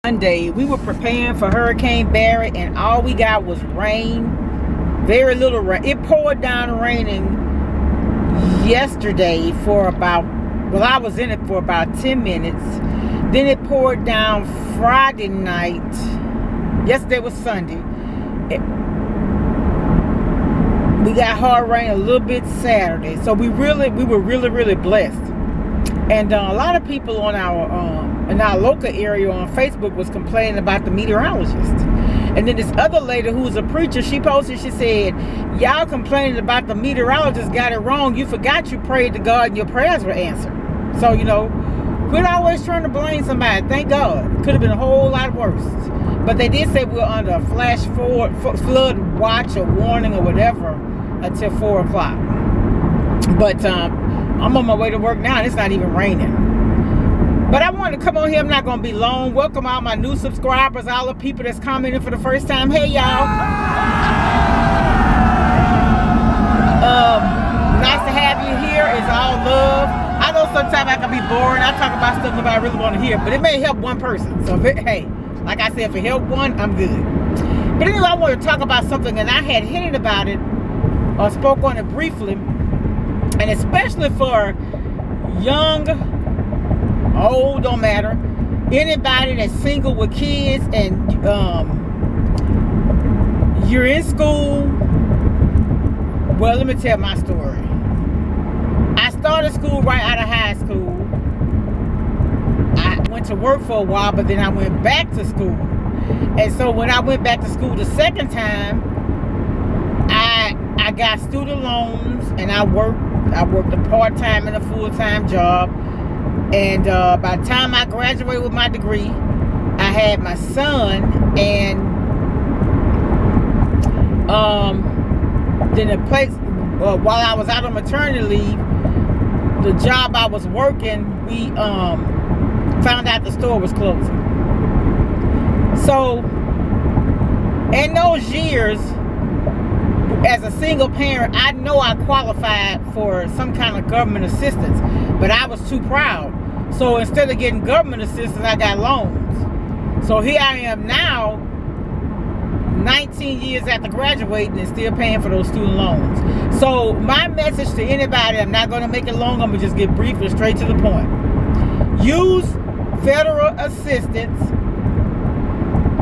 Monday, we were preparing for Hurricane Barry, and all we got was rain. Very little rain. It poured down raining yesterday for about, well, I was in it for about 10 minutes. Then it poured down Friday night. Yesterday was Sunday. We got hard rain a little bit Saturday. So we were really blessed. And a lot of people on in our local area on Facebook was complaining about the meteorologist. And then this other lady who was a preacher, she posted, she said, y'all complaining about the meteorologist got it wrong. You forgot you prayed to God and your prayers were answered. So, quit always trying to blame somebody. Thank God. It could have been a whole lot worse. But they did say we were under a flash flood watch or warning or whatever until 4 o'clock. But I'm on my way to work now and it's not even raining. But I wanted to come on here. I'm not going to be long. Welcome all my new subscribers, all the people that's commenting for the first time. Hey, y'all. Nice to have you here. It's all love. I know sometimes I can be boring. I talk about stuff nobody really want to hear, but it may help one person. So, hey, like I said, if it helped one, I'm good. But anyway, I want to talk about something, and I had hinted about it or spoke on it briefly, and especially for young, old, don't matter, anybody that's single with kids and you're in school. Well, let me tell my story. I started school right out of high school. I went to work for a while, but then I went back to school. And so when I went back to school the second time, I got student loans, and I worked a part-time and a full-time job. And by the time I graduated with my degree, I had my son, and then the place, while I was out on maternity leave, the job I was working, we found out the store was closing. So in those years, as a single parent, I know I qualified for some kind of government assistance, but I was too proud. So instead of getting government assistance, I got loans. So here I am now, 19 years after graduating, and still paying for those student loans. So my message to anybody, I'm not going to make it long, I'm going to just get brief and straight to the point. Use federal assistance,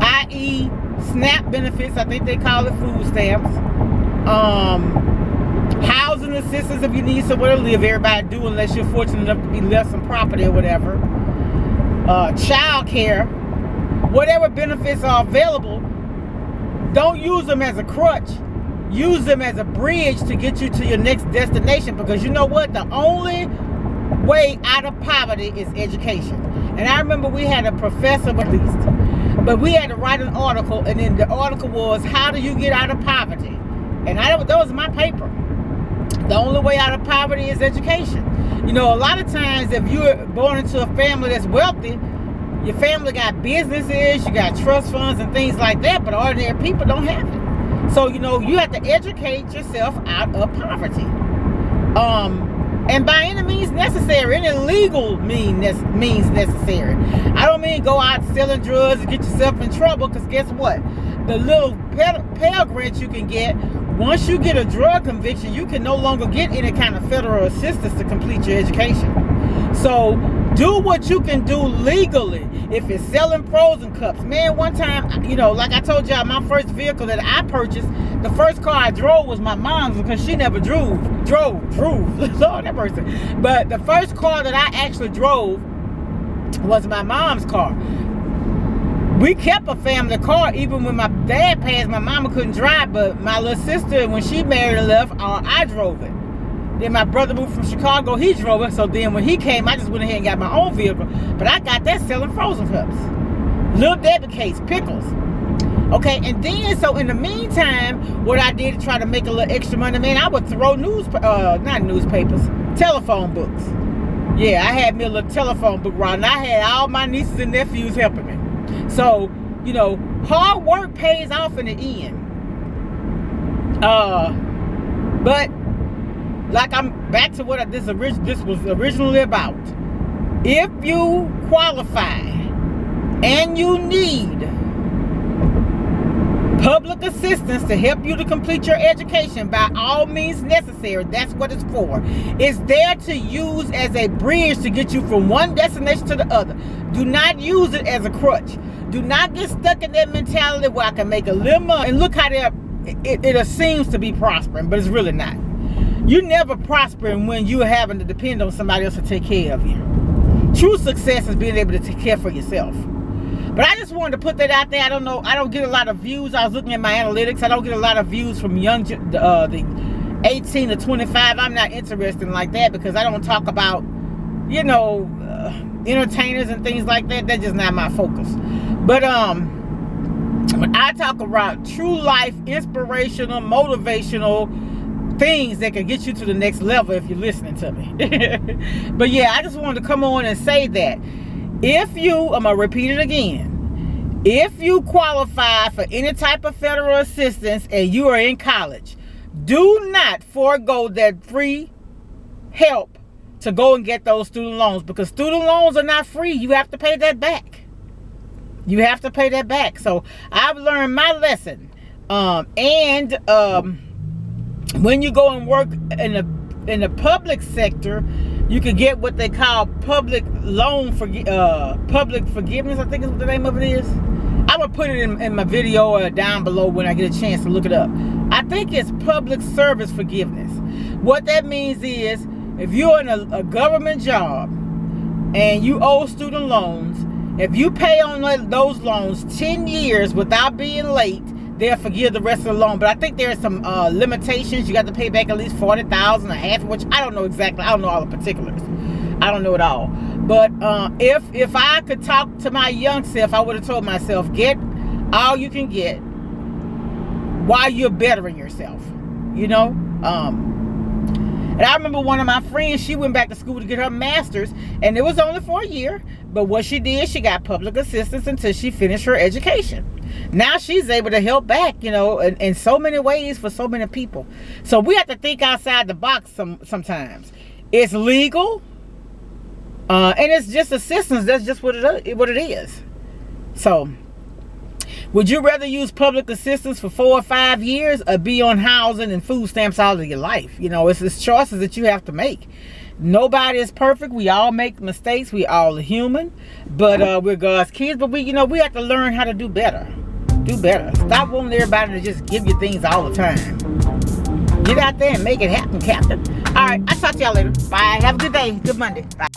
i.e. SNAP benefits, I think they call it food stamps. Housing assistance if you need somewhere to live. Everybody do, unless you're fortunate enough to be left some property or whatever. Child care. Whatever benefits are available, don't use them as a crutch. Use them as a bridge to get you to your next destination, because you know what? The only way out of poverty is education. And I remember we had a professor, at least, but we had to write an article, and then the article was, how do you get out of poverty? And that was my paper. The only way out of poverty is education. A lot of times if you're born into a family that's wealthy, your family got businesses, you got trust funds and things like that, but ordinary people don't have it. So, you have to educate yourself out of poverty. And by any means necessary, any legal means necessary. I don't mean go out selling drugs and get yourself in trouble, because guess what? The little Pell Grant you can get, once you get a drug conviction, you can no longer get any kind of federal assistance to complete your education. So do what you can do legally. If it's selling frozen cups. Man, one time, like I told y'all, my first vehicle that I purchased, the first car I drove was my mom's, because she never drove. Lord have mercy. But the first car that I actually drove was my mom's car. We kept a family car. Even when my dad passed, my mama couldn't drive, but my little sister, when she married and left, I drove it. Then my brother moved from Chicago, he drove it. So then when he came, I just went ahead and got my own vehicle. But I got that selling frozen cups, Little Debbie cakes, pickles. Okay, and then, so in the meantime, what I did to try to make a little extra money, man, I would throw telephone books. Yeah, I had me a little telephone book route, and I had all my nieces and nephews helping me. So, hard work pays off in the end. But like I'm back to what this was originally about. If you qualify, and you need public assistance to help you to complete your education, by all means necessary. That's what it's for. It's there to use as a bridge to get you from one destination to the other. Do not use it as a crutch. Do not get stuck in that mentality where I can make a little money. And look how it seems to be prospering, but it's really not. You're never prospering when you're having to depend on somebody else to take care of you. True success is being able to take care for yourself. But I just wanted to put that out there. I don't know. I don't get a lot of views. I was looking at my analytics. I don't get a lot of views from the 18 to 25. I'm not interested in like that, because I don't talk about, entertainers and things like that. That's just not my focus. But when I talk about true life, inspirational, motivational things that can get you to the next level, if you're listening to me. But yeah, I just wanted to come on and say that if you, I'm gonna repeat it again, if you qualify for any type of federal assistance and you are in college, do not forego that free help to go and get those student loans, because student loans are not free. You have to pay that back. You have to pay that back. So I've learned my lesson. When you go and work in the public sector, you can get what they call public forgiveness, I think is what the name of it is. I'm gonna put it in my video down below when I get a chance to look it up. I think it's public service forgiveness. What that means is, if you're in a government job and you owe student loans, if you pay on those loans 10 years without being late, they'll forgive the rest of the loan. But I think there's some limitations. You got to pay back at least $40,000 or half, which I don't know exactly. I don't know all the particulars. I don't know it all. But if I could talk to my young self, I would have told myself, get all you can get while you're bettering yourself. And I remember one of my friends, she went back to school to get her master's, and it was only for a year. But what she did, she got public assistance until she finished her education. Now she's able to help back, in so many ways for so many people. So we have to think outside the box sometimes. It's legal, and it's just assistance. That's just what it is. So, would you rather use public assistance for 4 or 5 years, or be on housing and food stamps all of your life? It's choices that you have to make. Nobody is perfect. We all make mistakes. We all are human, but we're God's kids. But we have to learn how to do better. Do better. Stop wanting everybody to just give you things all the time. Get out there and make it happen, Captain. All right, I'll talk to y'all later. Bye. Have a good day. Good Monday. Bye.